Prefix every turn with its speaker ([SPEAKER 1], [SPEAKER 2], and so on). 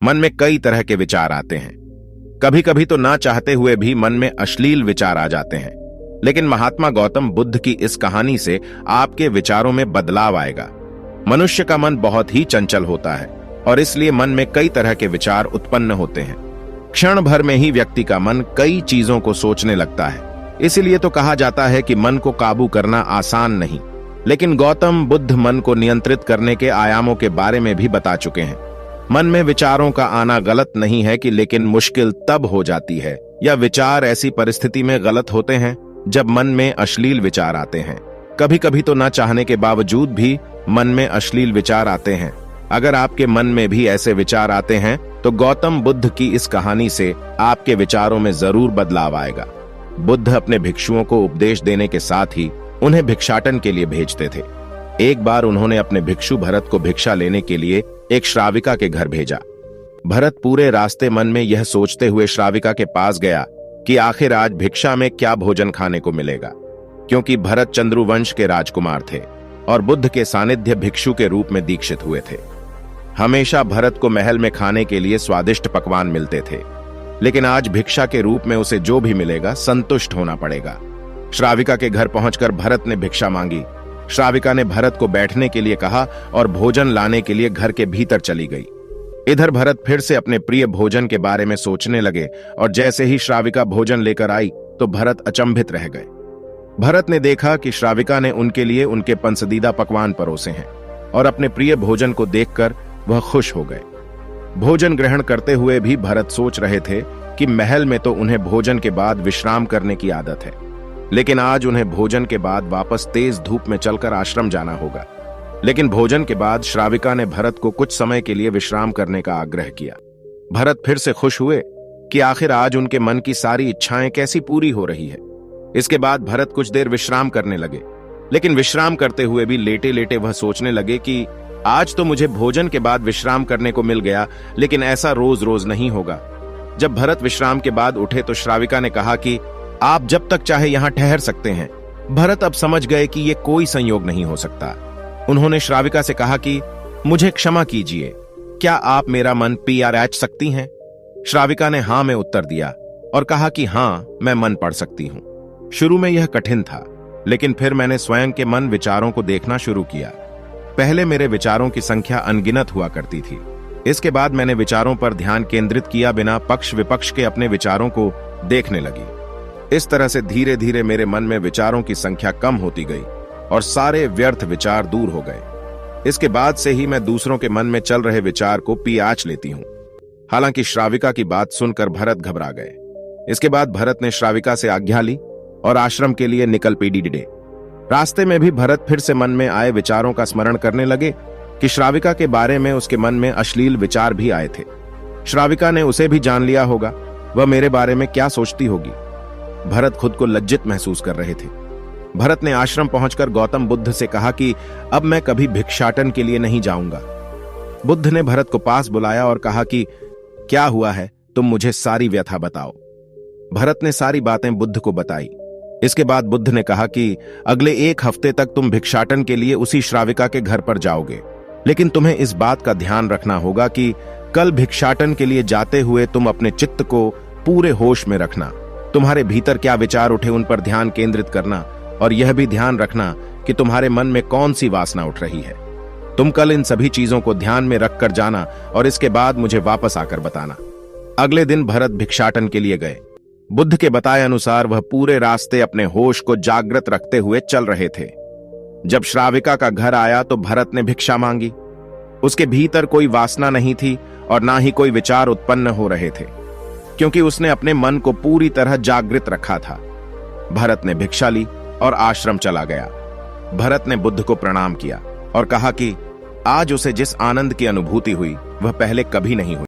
[SPEAKER 1] मन में कई तरह के विचार आते हैं। कभी कभी तो ना चाहते हुए भी मन में अश्लील विचार आ जाते हैं। लेकिन महात्मा गौतम बुद्ध की इस कहानी से आपके विचारों में बदलाव आएगा। मनुष्य का मन बहुत ही चंचल होता है और इसलिए मन में कई तरह के विचार उत्पन्न होते हैं। क्षण भर में ही व्यक्ति का मन कई चीजों को सोचने लगता है। इसीलिए तो कहा जाता है कि मन को काबू करना आसान नहीं। लेकिन गौतम बुद्ध मन को नियंत्रित करने के आयामों के बारे में भी बता चुके हैं। मन में विचारों का आना गलत नहीं है कि लेकिन मुश्किल तब हो जाती है या विचार ऐसी परिस्थिति में गलत होते हैं जब मन में अश्लील विचार आते हैं। कभी कभी तो ना चाहने के बावजूद भी मन में अश्लील विचार आते हैं। अगर आपके मन में भी ऐसे विचार आते हैं तो गौतम बुद्ध की इस कहानी से आपके विचारों में जरूर बदलाव आएगा। बुद्ध अपने भिक्षुओं को उपदेश देने के साथ ही उन्हें भिक्षाटन के लिए भेजते थे। एक बार उन्होंने अपने भिक्षु भरत को भिक्षा लेने के लिए एक श्राविका के घर भेजा। भरत पूरे रास्ते मन में यह सोचते हुए श्राविका के पास गया कि आखिर आज भिक्षा में क्या भोजन खाने को मिलेगा, क्योंकि भरत चंद्रुवंश के राजकुमार थे और बुद्ध के सानिध्य भिक्षु के रूप में दीक्षित हुए थे। हमेशा भरत को महल में खाने के लिए स्वादिष्ट पकवान मिलते थे, लेकिन आज भिक्षा के रूप में उसे जो भी मिलेगा संतुष्ट होना पड़ेगा। श्राविका के घर पहुंचकर भरत ने भिक्षा मांगी। श्राविका ने भरत को बैठने के लिए कहा और भोजन लाने के लिए घर के भीतर चली गई। इधर भरत फिर से अपने प्रिय भोजन के बारे में सोचने लगे और जैसे ही श्राविका भोजन लेकर आई तो भरत अचंभित रह गए। भरत ने देखा कि श्राविका ने उनके लिए उनके पसंदीदा पकवान परोसे हैं और अपने प्रिय भोजन को देखकर वह खुश हो गए। भोजन ग्रहण करते हुए भी भरत सोच रहे थे कि महल में तो उन्हें भोजन के बाद विश्राम करने की आदत है, लेकिन आज उन्हें भोजन के बाद वापस तेज धूप में चलकर आश्रम जाना होगा। लेकिन भोजन के बाद श्राविका ने भरत को कुछ समय के लिए विश्राम करने का आग्रह किया। भरत फिर से खुश हुए कि आखिर आज उनके मन की सारी इच्छाएं कैसी पूरी हो रही है। इसके बाद भरत कुछ देर विश्राम करने लगे, लेकिन विश्राम करते हुए भी लेटे लेटे वह सोचने लगे कि आज तो मुझे भोजन के बाद विश्राम करने को मिल गया, लेकिन ऐसा रोज रोज नहीं होगा। जब भरत विश्राम के बाद उठे तो श्राविका ने कहा कि आप जब तक चाहे यहां ठहर सकते हैं। भरत अब समझ गए कि यह कोई संयोग नहीं हो सकता। उन्होंने श्राविका से कहा कि मुझे क्षमा कीजिए, क्या आप मेरा मन पढ़ सकती हैं? श्राविका ने हां में उत्तर दिया और कहा कि हां, मैं मन पढ़ सकती हूं। शुरू में यह कठिन था, लेकिन फिर मैंने स्वयं के मन विचारों को देखना शुरू किया। पहले मेरे विचारों की संख्या अनगिनत हुआ करती थी। इसके बाद मैंने विचारों पर ध्यान केंद्रित किया बिना पक्ष विपक्ष के अपने विचारों को देखने लगी। इस तरह से धीरे धीरे मेरे मन में विचारों की संख्या कम होती गई और सारे व्यर्थ विचार दूर हो गए। इसके बाद से ही मैं दूसरों के मन में चल रहे विचार को पीआच लेती हूं। हालांकि श्राविका की बात सुनकर भरत घबरा गए। इसके बाद भरत ने श्राविका से आज्ञा ली और आश्रम के लिए निकल पड़े। रास्ते में भी भरत फिर से मन में आए विचारों का स्मरण करने लगे कि श्राविका के बारे में उसके मन में अश्लील विचार भी आए थे। श्राविका ने उसे भी जान लिया होगा, वह मेरे बारे में क्या सोचती होगी। भरत खुद को लज्जित महसूस कर रहे थे। भरत ने आश्रम पहुंचकर गौतम बुद्ध से कहा कि अब मैं कभी भिक्षाटन के लिए नहीं जाऊंगा। बुद्ध ने भरत को पास बुलाया और कहा कि क्या हुआ है, तुम मुझे सारी व्यथा बताओ। भरत ने सारी बातें बुद्ध को बताई। इसके बाद बुद्ध ने कहा कि अगले 1 हफ्ते तक तुम भिक्षाटन के लिए उसी श्राविका के घर पर जाओगे, लेकिन तुम्हें इस बात का ध्यान रखना होगा कि कल भिक्षाटन के लिए जाते हुए तुम अपने चित्त को पूरे होश में रखना। तुम्हारे भीतर क्या विचार उठे उन पर ध्यान केंद्रित करना और यह भी ध्यान रखना कि तुम्हारे मन में कौन सी वासना उठ रही है। तुम कल इन सभी चीजों को ध्यान में रखकर जाना और इसके बाद मुझे वापस आकर बताना। अगले दिन भरत भिक्षाटन के लिए गए। बुद्ध के बताए अनुसार वह पूरे रास्ते अपने होश को जागृत रखते हुए चल रहे थे। जब श्राविका का घर आया तो भरत ने भिक्षा मांगी। उसके भीतर कोई वासना नहीं थी और ना ही कोई विचार उत्पन्न हो रहे थे, क्योंकि उसने अपने मन को पूरी तरह जागृत रखा था। भरत ने भिक्षा ली और आश्रम चला गया। भरत ने बुद्ध को प्रणाम किया और कहा कि आज उसे जिस आनंद की अनुभूति हुई वह पहले कभी नहीं हुई।